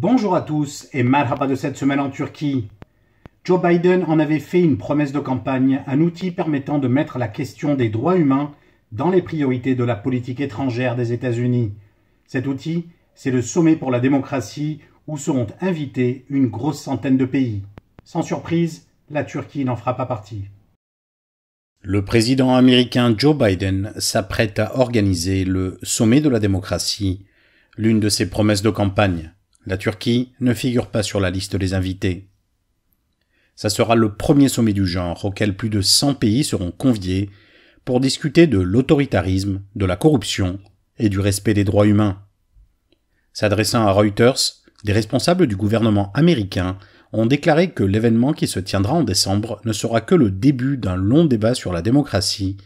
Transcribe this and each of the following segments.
Bonjour à tous et marhaba de cette semaine en Turquie. Joe Biden en avait fait une promesse de campagne, un outil permettant de mettre la question des droits humains dans les priorités de la politique étrangère des États-Unis. Cet outil, c'est le sommet pour la démocratie où seront invités une grosse centaine de pays. Sans surprise, la Turquie n'en fera pas partie. Le président américain Joe Biden s'apprête à organiser le sommet de la démocratie, l'une de ses promesses de campagne. La Turquie ne figure pas sur la liste des invités. Ça sera le premier sommet du genre auquel plus de 100 pays seront conviés pour discuter de l'autoritarisme, de la corruption et du respect des droits humains. S'adressant à Reuters, des responsables du gouvernement américain ont déclaré que l'événement qui se tiendra en décembre ne sera que le début d'un long débat sur la démocratie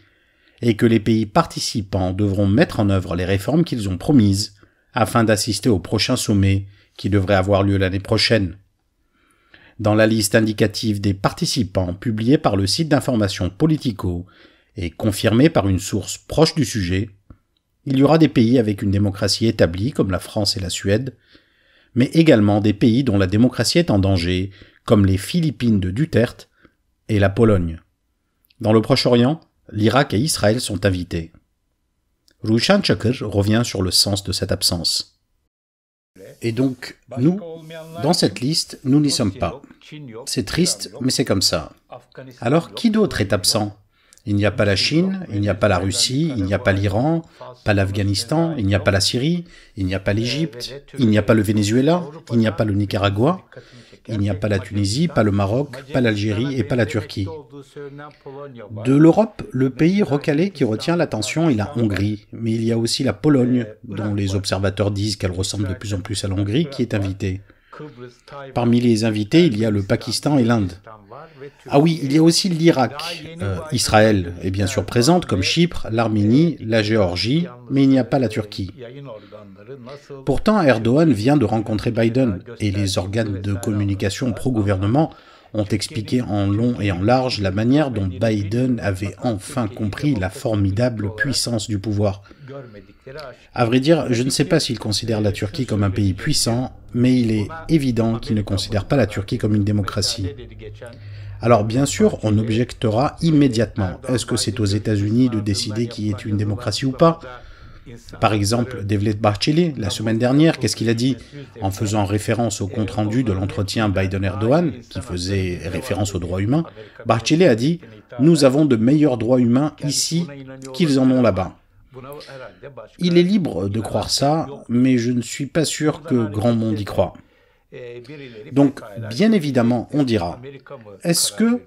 et que les pays participants devront mettre en œuvre les réformes qu'ils ont promises afin d'assister au prochain sommet qui devrait avoir lieu l'année prochaine. Dans la liste indicative des participants publiée par le site d'information Politico et confirmée par une source proche du sujet, il y aura des pays avec une démocratie établie comme la France et la Suède, mais également des pays dont la démocratie est en danger, comme les Philippines de Duterte et la Pologne. Dans le Proche-Orient, l'Irak et Israël sont invités. Rushan Çakır revient sur le sens de cette absence. Et donc, nous, dans cette liste, nous n'y sommes pas. C'est triste, mais c'est comme ça. Alors, qui d'autre est absent ? Il n'y a pas la Chine, il n'y a pas la Russie, il n'y a pas l'Iran, pas l'Afghanistan, il n'y a pas la Syrie, il n'y a pas l'Égypte, il n'y a pas le Venezuela, il n'y a pas le Nicaragua, il n'y a pas la Tunisie, pas le Maroc, pas l'Algérie et pas la Turquie. De l'Europe, le pays recalé qui retient l'attention est la Hongrie, mais il y a aussi la Pologne, dont les observateurs disent qu'elle ressemble de plus en plus à la Hongrie, qui est invitée. Parmi les invités, il y a le Pakistan et l'Inde. Ah oui, il y a aussi l'Irak. Israël est bien sûr présente, comme Chypre, l'Arménie, la Géorgie, mais il n'y a pas la Turquie. Pourtant, Erdogan vient de rencontrer Biden, et les organes de communication pro-gouvernement ont expliqué en long et en large la manière dont Biden avait enfin compris la formidable puissance du pouvoir. À vrai dire, je ne sais pas s'il considère la Turquie comme un pays puissant, mais il est évident qu'il ne considère pas la Turquie comme une démocratie. Alors bien sûr, on objectera immédiatement. Est-ce que c'est aux États-Unis de décider qui est une démocratie ou pas ? Par exemple, Devlet Bahçeli, la semaine dernière, qu'est-ce qu'il a dit ? En faisant référence au compte-rendu de l'entretien Biden-Erdogan, qui faisait référence aux droits humains, Bahçeli a dit « Nous avons de meilleurs droits humains ici qu'ils en ont là-bas ». Il est libre de croire ça, mais je ne suis pas sûr que grand monde y croit. Donc, bien évidemment, on dira, est-ce que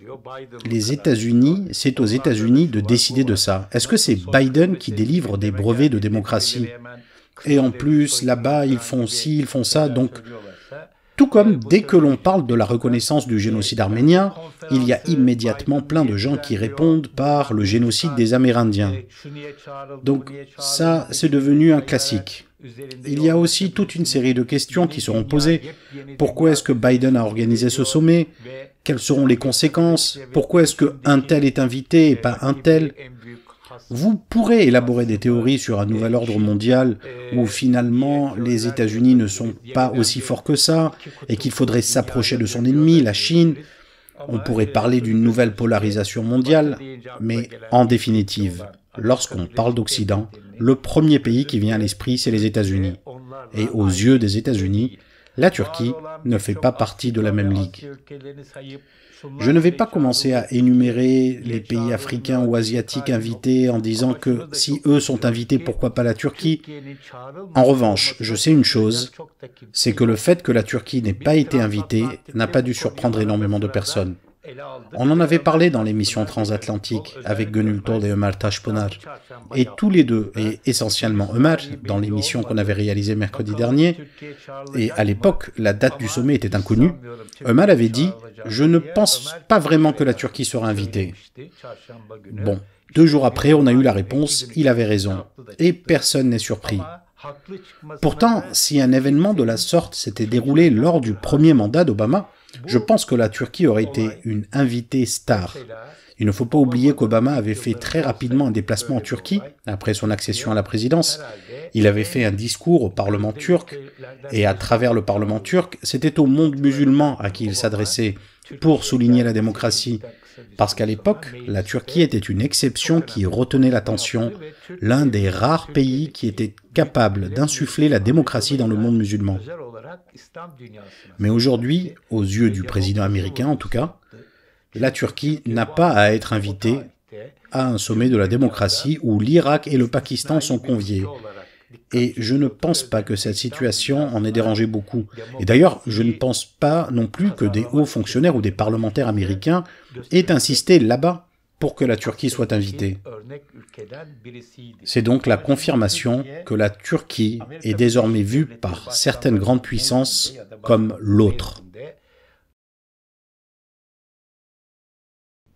les États-Unis, c'est aux États-Unis de décider de ça ? Est-ce que c'est Biden qui délivre des brevets de démocratie ? Et en plus, là-bas, ils font ci, ils font ça, donc... Tout comme dès que l'on parle de la reconnaissance du génocide arménien, il y a immédiatement plein de gens qui répondent par le génocide des Amérindiens. Donc ça, c'est devenu un classique. Il y a aussi toute une série de questions qui seront posées. Pourquoi est-ce que Biden a organisé ce sommet ? Quelles seront les conséquences ? Pourquoi est-ce qu'un tel est invité et pas un tel ? Vous pourrez élaborer des théories sur un nouvel ordre mondial où finalement les États-Unis ne sont pas aussi forts que ça et qu'il faudrait s'approcher de son ennemi, la Chine. On pourrait parler d'une nouvelle polarisation mondiale, mais en définitive, lorsqu'on parle d'Occident, le premier pays qui vient à l'esprit, c'est les États-Unis. Et aux yeux des États-Unis, la Turquie ne fait pas partie de la même ligue. Je ne vais pas commencer à énumérer les pays africains ou asiatiques invités en disant que si eux sont invités, pourquoi pas la Turquie ? En revanche, je sais une chose, c'est que le fait que la Turquie n'ait pas été invitée n'a pas dû surprendre énormément de personnes. On en avait parlé dans l'émission transatlantique avec Gönül Tol et Ömer Taşpınar. Et tous les deux, et essentiellement Ömer, dans l'émission qu'on avait réalisée mercredi dernier, et à l'époque, la date du sommet était inconnue, Ömer avait dit « Je ne pense pas vraiment que la Turquie sera invitée ». Bon, 2 jours après, on a eu la réponse « Il avait raison ». Et personne n'est surpris. Pourtant, si un événement de la sorte s'était déroulé lors du premier mandat d'Obama, je pense que la Turquie aurait été une invitée star. Il ne faut pas oublier qu'Obama avait fait très rapidement un déplacement en Turquie, après son accession à la présidence. Il avait fait un discours au Parlement turc, et à travers le Parlement turc, c'était au monde musulman à qui il s'adressait pour souligner la démocratie. Parce qu'à l'époque, la Turquie était une exception qui retenait l'attention, l'un des rares pays qui était capable d'insuffler la démocratie dans le monde musulman. Mais aujourd'hui, aux yeux du président américain en tout cas, la Turquie n'a pas à être invitée à un sommet de la démocratie où l'Irak et le Pakistan sont conviés. Et je ne pense pas que cette situation en ait dérangé beaucoup. Et d'ailleurs, je ne pense pas non plus que des hauts fonctionnaires ou des parlementaires américains aient insisté là-bas pour que la Turquie soit invitée. C'est donc la confirmation que la Turquie est désormais vue par certaines grandes puissances comme l'autre.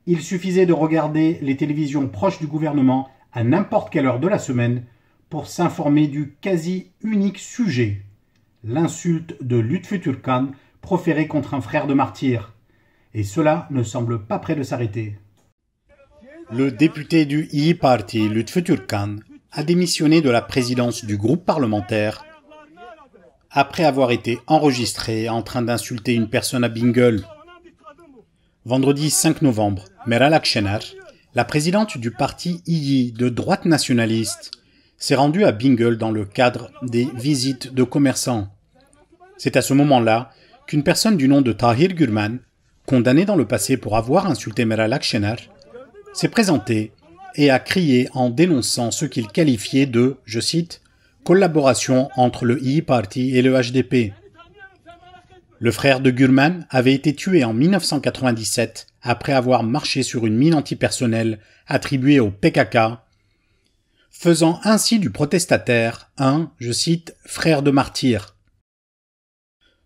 Il suffisait de regarder les télévisions proches du gouvernement à n'importe quelle heure de la semaine pour s'informer du quasi unique sujet, l'insulte de Lütfü Türkkan proférée contre un frère de martyr. Et cela ne semble pas près de s'arrêter. Le député du İYİ Parti, Lütfü Türkkan, a démissionné de la présidence du groupe parlementaire après avoir été enregistré en train d'insulter une personne à Bingöl. Vendredi 5 novembre, Meral Akşener, la présidente du parti İYİ de droite nationaliste, s'est rendue à Bingöl dans le cadre des visites de commerçants. C'est à ce moment-là qu'une personne du nom de Tahir Gürman, condamnée dans le passé pour avoir insulté Meral Akşener, s'est présentée et a crié en dénonçant ce qu'il qualifiait de, je cite, « collaboration entre le İYİ Parti et le HDP ». Le frère de Gürman avait été tué en 1997 après avoir marché sur une mine antipersonnelle attribuée au PKK, faisant ainsi du protestataire un, je cite, « frère de martyr ».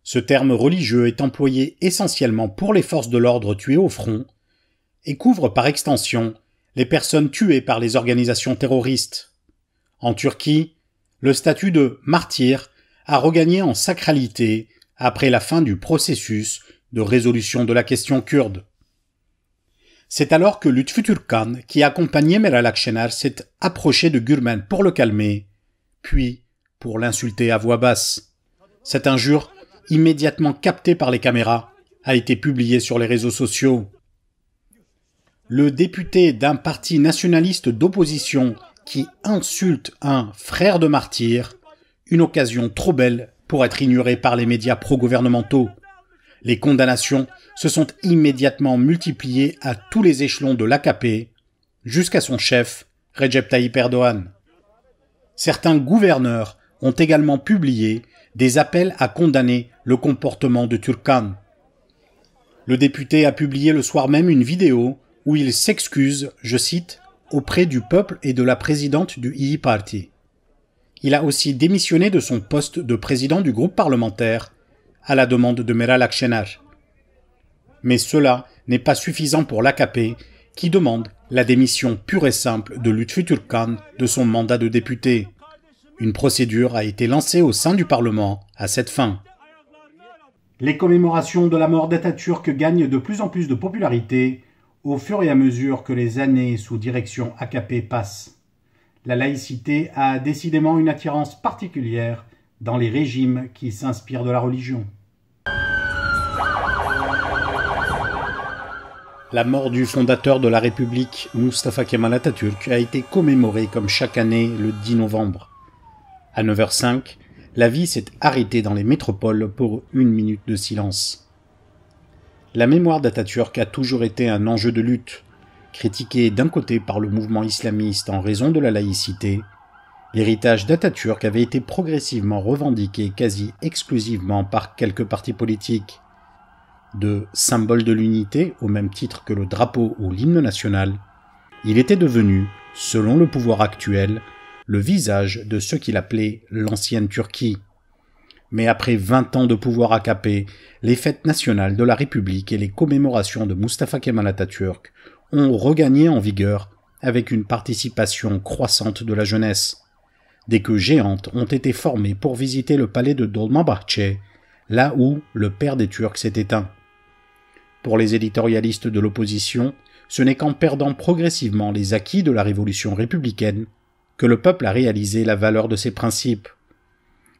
Ce terme religieux est employé essentiellement pour les forces de l'ordre tuées au front et couvre par extension les personnes tuées par les organisations terroristes. En Turquie, le statut de martyr a regagné en sacralité après la fin du processus de résolution de la question kurde. C'est alors que Lütfü Türkkan, qui accompagnait Meral Akşener, s'est approché de Gürman pour le calmer, puis pour l'insulter à voix basse. Cette injure, immédiatement captée par les caméras, a été publiée sur les réseaux sociaux. Le député d'un parti nationaliste d'opposition qui insulte un frère de martyr, une occasion trop belle pour être ignorée par les médias pro-gouvernementaux. Les condamnations se sont immédiatement multipliées à tous les échelons de l'AKP, jusqu'à son chef, Recep Tayyip Erdoğan. Certains gouverneurs ont également publié des appels à condamner le comportement de Türkkan. Le député a publié le soir même une vidéo où il s'excuse, je cite, auprès du peuple et de la présidente du İYİ Parti. Il a aussi démissionné de son poste de président du groupe parlementaire à la demande de Meral Akşener. Mais cela n'est pas suffisant pour l'AKP qui demande la démission pure et simple de Lütfü Türkkan de son mandat de député. Une procédure a été lancée au sein du Parlement à cette fin. Les commémorations de la mort d'Atatürk gagnent de plus en plus de popularité au fur et à mesure que les années sous direction AKP passent. La laïcité a décidément une attirance particulière dans les régimes qui s'inspirent de la religion. La mort du fondateur de la République, Mustafa Kemal Atatürk, a été commémorée comme chaque année le 10 novembre. À 9h05, la vie s'est arrêtée dans les métropoles pour 1 minute de silence. La mémoire d'Atatürk a toujours été un enjeu de lutte. Critiqué d'un côté par le mouvement islamiste en raison de la laïcité, l'héritage d'Atatürk avait été progressivement revendiqué quasi exclusivement par quelques partis politiques. De symbole de l'unité, au même titre que le drapeau ou l'hymne national, il était devenu, selon le pouvoir actuel, le visage de ce qu'il appelait l'ancienne Turquie. Mais après 20 ans de pouvoir AKP, les fêtes nationales de la République et les commémorations de Mustafa Kemal Atatürk ont regagné en vigueur avec une participation croissante de la jeunesse. Des queues géantes ont été formées pour visiter le palais de Dolmabahçe, là où le père des Turcs s'est éteint. Pour les éditorialistes de l'opposition, ce n'est qu'en perdant progressivement les acquis de la révolution républicaine que le peuple a réalisé la valeur de ses principes.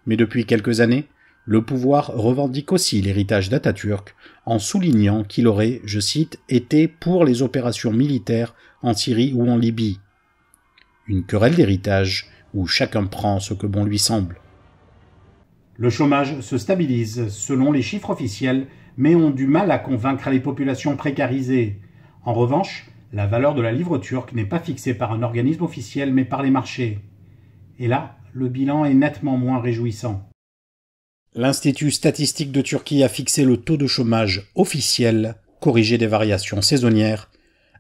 Mais depuis quelques années, le pouvoir revendique aussi l'héritage d'Atatürk en soulignant qu'il aurait, je cite, été pour les opérations militaires en Syrie ou en Libye. Une querelle d'héritage où chacun prend ce que bon lui semble. Le chômage se stabilise selon les chiffres officiels, mais ont du mal à convaincre les populations précarisées. En revanche, la valeur de la livre turque n'est pas fixée par un organisme officiel mais par les marchés. Et là, le bilan est nettement moins réjouissant. L'Institut statistique de Turquie a fixé le taux de chômage officiel, corrigé des variations saisonnières,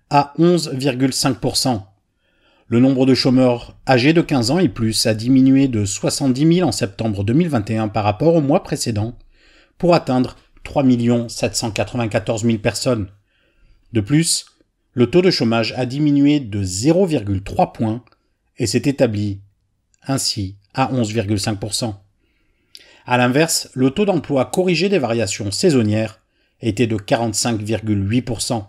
à 11,5%. Le nombre de chômeurs âgés de 15 ans et plus a diminué de 70 000 en septembre 2021 par rapport au mois précédent, pour atteindre 3 794 000 personnes. De plus, le taux de chômage a diminué de 0,3 points et s'est établi ainsi à 11,5%. À l'inverse, le taux d'emploi corrigé des variations saisonnières était de 45,8%.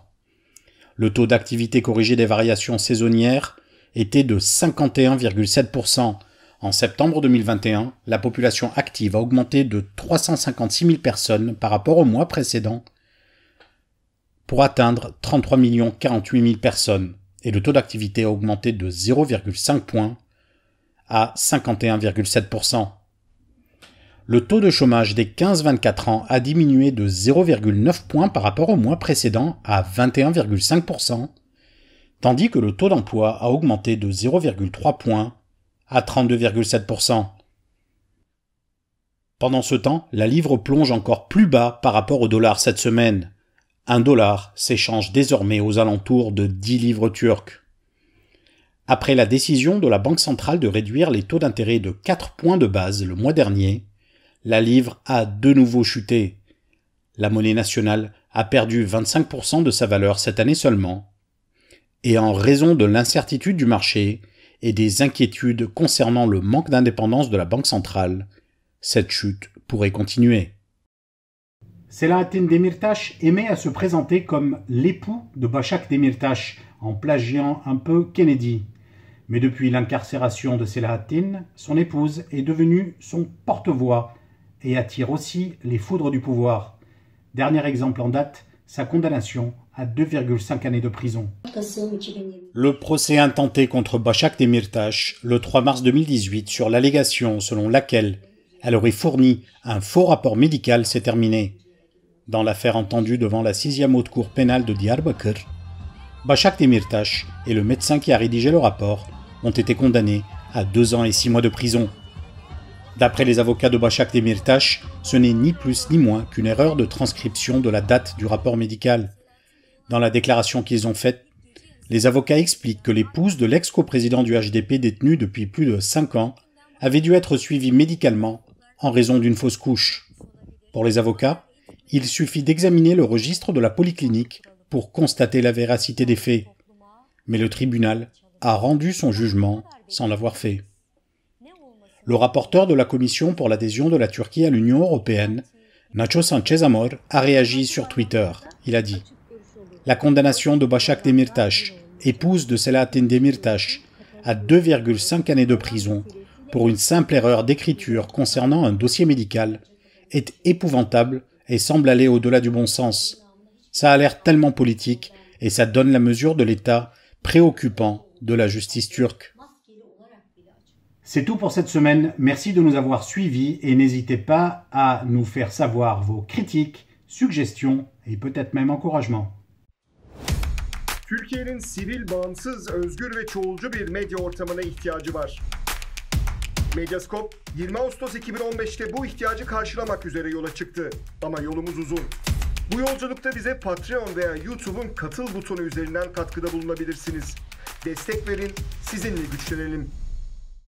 Le taux d'activité corrigé des variations saisonnières était de 51,7%. En septembre 2021, la population active a augmenté de 356 000 personnes par rapport au mois précédent pour atteindre 33 048 000 personnes et le taux d'activité a augmenté de 0,5 points à 51,7%. Le taux de chômage des 15-24 ans a diminué de 0,9 points par rapport au mois précédent à 21,5%, tandis que le taux d'emploi a augmenté de 0,3 points à 32,7%. Pendant ce temps, la livre plonge encore plus bas par rapport au dollar cette semaine. $1 s'échange désormais aux alentours de 10 livres turques. Après la décision de la Banque centrale de réduire les taux d'intérêt de 4 points de base le mois dernier, la livre a de nouveau chuté. La monnaie nationale a perdu 25% de sa valeur cette année seulement. Et en raison de l'incertitude du marché et des inquiétudes concernant le manque d'indépendance de la Banque centrale, cette chute pourrait continuer. Selahattin Demirtas aimait à se présenter comme l'époux de Başak Demirtas, en plagiant un peu Kennedy. Mais depuis l'incarcération de Selahattin, son épouse est devenue son porte-voix et attire aussi les foudres du pouvoir. Dernier exemple en date, sa condamnation à 2,5 années de prison. Le procès intenté contre Başak Demirtas le 3 mars 2018 sur l'allégation selon laquelle elle aurait fourni un faux rapport médical s'est terminé. Dans l'affaire entendue devant la 6e haute cour pénale de Diyarbakır, Başak Demirtas et le médecin qui a rédigé le rapport ont été condamnés à 2 ans et 6 mois de prison. D'après les avocats de Başak Demirtas, ce n'est ni plus ni moins qu'une erreur de transcription de la date du rapport médical. Dans la déclaration qu'ils ont faite, les avocats expliquent que l'épouse de l'ex-coprésident du HDP détenu depuis plus de 5 ans avait dû être suivie médicalement en raison d'une fausse couche. Pour les avocats, il suffit d'examiner le registre de la polyclinique pour constater la véracité des faits. Mais le tribunal a rendu son jugement sans l'avoir fait. Le rapporteur de la Commission pour l'adhésion de la Turquie à l'Union européenne, Nacho Sanchez Amor, a réagi sur Twitter. Il a dit « La condamnation de Başak Demirtas, épouse de Selahattin Demirtas, à 2,5 années de prison pour une simple erreur d'écriture concernant un dossier médical est épouvantable et semble aller au-delà du bon sens. Ça a l'air tellement politique et ça donne la mesure de l'état préoccupant de la justice turque. » C'est tout pour cette semaine. Merci de nous avoir suivis et n'hésitez pas à nous faire savoir vos critiques, suggestions et peut-être même encouragements. Türkiye'nin sivil, bağımsız, özgür ve çoğulcu bir medya ortamına ihtiyacı var. Medyascope 20 Ağustos 2015'te bu ihtiyacı karşılamak üzere yola çıktı. Ama yolumuz uzun. Bu yolculukta bize Patreon veya YouTube'un katıl butonu üzerinden katkıda bulunabilirsiniz. Destek verin, sizinle güçlenelim.